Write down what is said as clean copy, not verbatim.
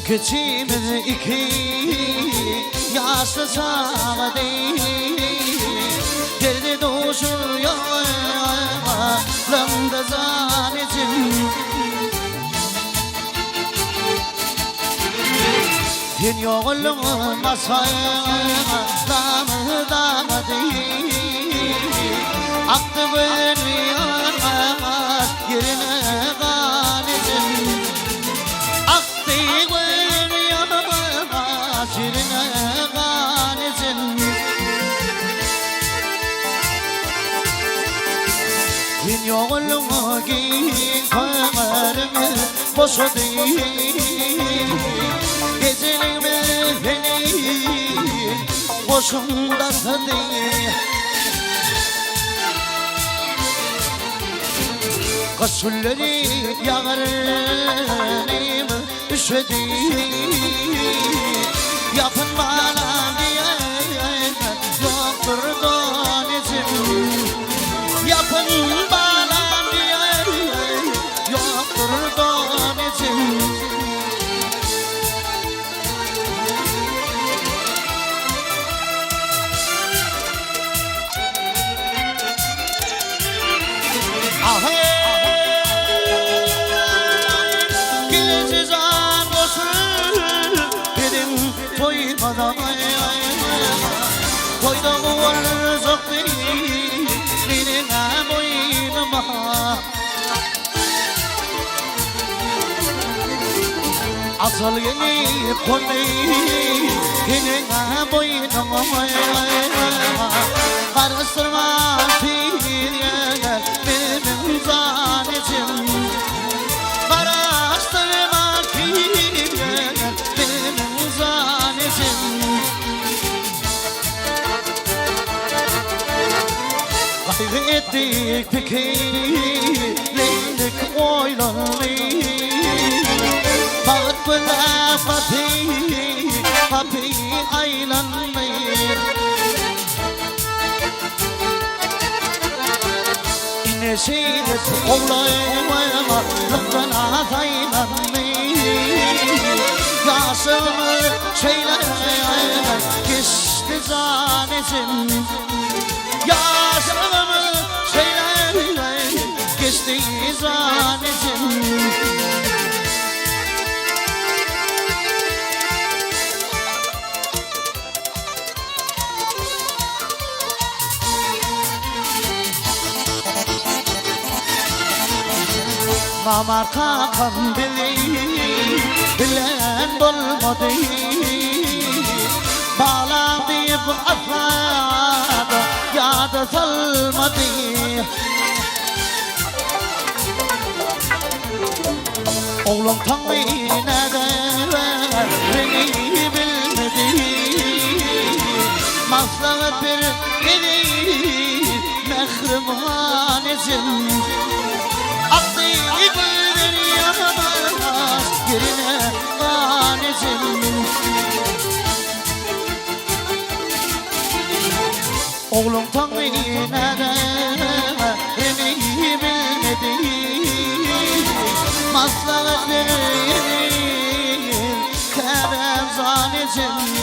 Keçimiz iki yaşlı çağı değil. Derdi doğuşuyor aklımda zannettim. Din yolum masaya damı damı değil. Aktı veriyor yerine ganetim. Aktı veriyor yerine ganetim. Din yolum giyin kamerimi boşu değil. Gecelerimi beni boşumda değil. Kasulleri yağarım üşüdü. Yapın bana diye yoktur donizim. Yapın bana diye yoktur donizim. Toyda uğursuk değil benim boynuma. Asıl gelip konmayı benim boynuma. Karıştırma fiilye benim zannettim. Karıştırma fiilye benim zannettim. Kaybettik fikirlendik oylanmayı. Bağıt böyle papi aylanmayı. İneşiyle oğlayma lafına saylanmayı. Yaşımı şeyler geçti zannettim. Yaşamı şeyler geçti zannettim. Mamarka kan bilen bulmadı. Bağlandı bu afada yada salmadı. Oğlum tanrı neden beni bilmedi. Maslahat bir geri mehrimanetim. Aktı gülleri yamaz yerine ganetim. Oğlum tanrı neden beni bilmedi. Maslahat verir kerem zannettim.